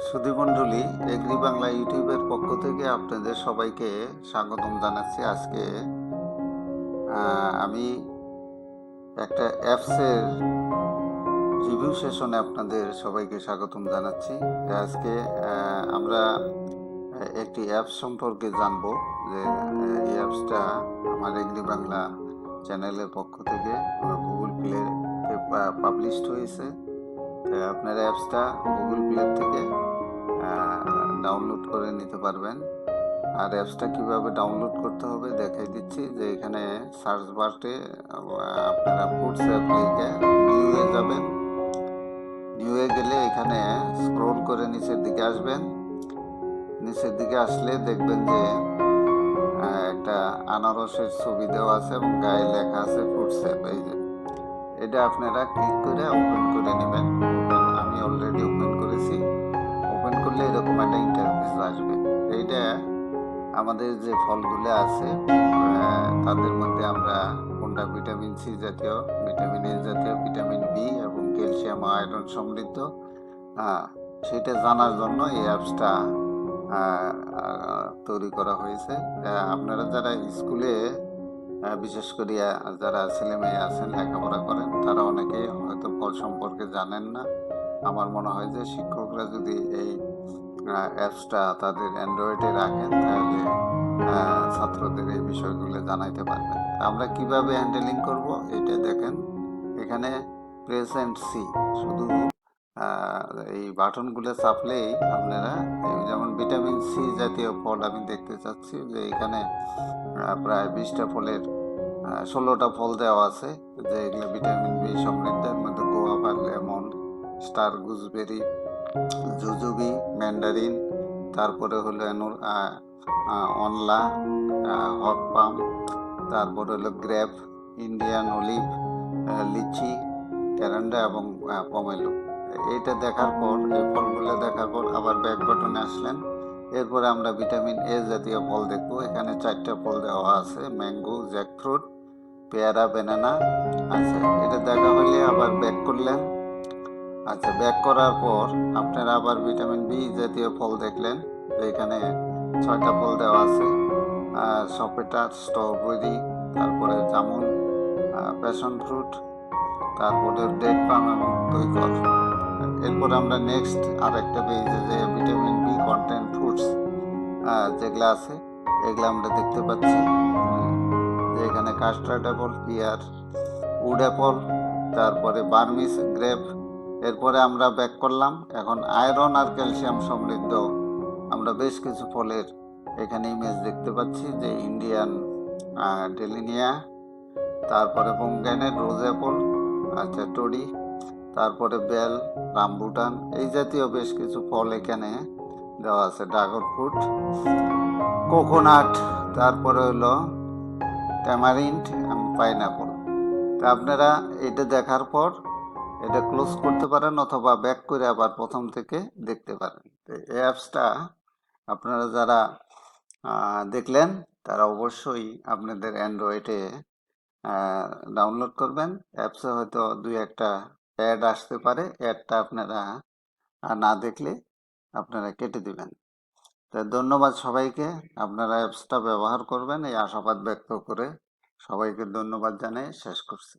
সুধীমণ্ডলী agri Bangla ইউটিউবের পক্ষ থেকে আপনাদের সবাইকে স্বাগতম জানাচ্ছি। আজকে আমি একটা অ্যাপসের রিভিউ সেশনে আপনাদের সবাইকে স্বাগতম জানাচ্ছি। আজকে আমরা একটি অ্যাপস সম্পর্কে জানবো, যে এই অ্যাপসটা আমার এগ্রি বাংলা চ্যানেলের পক্ষ থেকে গুগল প্লে পাবলিশড হয়েছে। আপনারা অ্যাপসটা গুগল প্লে থেকে ডাউনলোড করে নিতে পারবেন। আর অ্যাপসটা কিভাবে ডাউনলোড করতে হবে দেখাই দিচ্ছি। যে এখানে সার্চ বারে আপনারা ফুডস অ্যাপ লিখে নিউয়ে যাবেন। নিউয়ে গেলে এখানে স্ক্রল করে নিচের দিকে আসবেন। নিচের দিকে আসলে দেখবেন যে একটা আনারসের ছবি দেওয়া আছে এবং গায়ে লেখা আছে ফুডস অ্যাপ। এই যে এটা আপনারা ক্লিক করে ওপেন করে নেবেন। আমি অলরেডি ওপেন করেছি। ওপেন করলে এরকম একটা ইন্টারফেস আসবে। এইটা আমাদের যে ফলগুলো আছে তাদের মধ্যে আমরা কোনটা ভিটামিন সি জাতীয়, ভিটামিন এ জাতীয়, ভিটামিন বি এবং ক্যালসিয়াম আয়রন সমৃদ্ধ, সেটা জানার জন্য এই অ্যাপসটা তৈরি করা হয়েছে। আপনারা যারা স্কুলে বিশেষ করে যারা ছেলে মেয়ে আছেন, লেখাপড়া করেন, তারা অনেকে হয়তো ফল সম্পর্কে জানেন না। আমার মনে হয় যে শিক্ষকরা যদি এই অ্যাপসটা তাদের অ্যান্ড্রয়েডে রাখেন, তাহলে ছাত্রদের এই বিষয়গুলো জানাইতে পারবেন। আমরা কিভাবে হ্যান্ডেলিং করব এটা দেখেন। এখানে প্রেস অ্যান্ড সি, শুধু এই বাটনগুলো চাপলেই আপনারা, যেমন ভিটামিন সি জাতীয় ফল আমি দেখতে চাচ্ছি, যে এখানে প্রায় 20টা ফলের 16টা ফল দেওয়া আছে, যে এগুলো ভিটামিন বি সমৃদ্ধ। এর মধ্যে guava, lemon, star gooseberry, jujube, Mandarin, তারপরে হলো অনলা, হট পাম, তারপরে হলো গ্রেপ, ইন্ডিয়ান অলিভ, লিচি, ক্যারান্ডা এবং পমেলো। এইটা দেখার পর, এই ফলগুলো দেখার পর আবার ব্যাক বাটনে আসলেন। এরপরে আমরা ভিটামিন এ জাতীয় ফল দেখবো। এখানে 4টা ফল দেওয়া আছে, ম্যাঙ্গো, জ্যাকফ্রুট, পেয়ারা, ব্যানানা। আচ্ছা, এটা দেখা হলে আবার ব্যাক করলেন। আচ্ছা, ব্যাক করার পর আপনারা আবার ভিটামিন বি জাতীয় ফল দেখলেন। এখানে 6টা ফল দেওয়া আছে, সপেটা, স্ট্রবেরি, তারপরে জামুন, প্যাশন ফ্রুট, তারপরে ডেট পাম এবং তৈকর। এরপর আমরা নেক্সট আর একটা পেয়েছি, যে ভিটামিন বি কন্টেন্ট ফ্রুটস যেগুলো আছে, এগুলো আমরা দেখতে পাচ্ছি। যে এখানে custard apple, pear, wood apple, তারপরে বার্মিস গ্রেপ। এরপরে আমরা ব্যাক করলাম। এখন আয়রন আর ক্যালসিয়াম সমৃদ্ধ আমরা বেশ কিছু ফলের এখানে ইমেজ দেখতে পাচ্ছি, যে ইন্ডিয়ান ডেলিনিয়া, তারপরে পোমগ্রানেট, রোজ অ্যাপল, আচ্ছা টরি, তারপরে বেল, রামবুটান, এই জাতীয় বেশ কিছু ফল এখানে দেওয়া আছে, ড্রাগন ফ্রুট, কোকোনাট, তারপরে হলো ট্যামারিন্ড এবং পাইনাপল। তা আপনারা এটা দেখার পর এটা ক্লোজ করতে পারেন, অথবা ব্যাক করে আবার প্রথম থেকে দেখতে পারেন। এই অ্যাপসটা আপনারা যারা দেখলেন, তারা অবশ্যই আপনাদের অ্যান্ড্রয়েডে ডাউনলোড করবেন। অ্যাপসে হয়তো 2-1টা অ্যাড আসতে পারে, অ্যাডটা আপনারা না দেখলে আপনারা কেটে দিবেন। তাই ধন্যবাদ সবাইকে। আপনারা অ্যাপসটা ব্যবহার করবেন এই আশাবাদ ব্যক্ত করে সবাইকে ধন্যবাদ জানিয়ে শেষ করছি।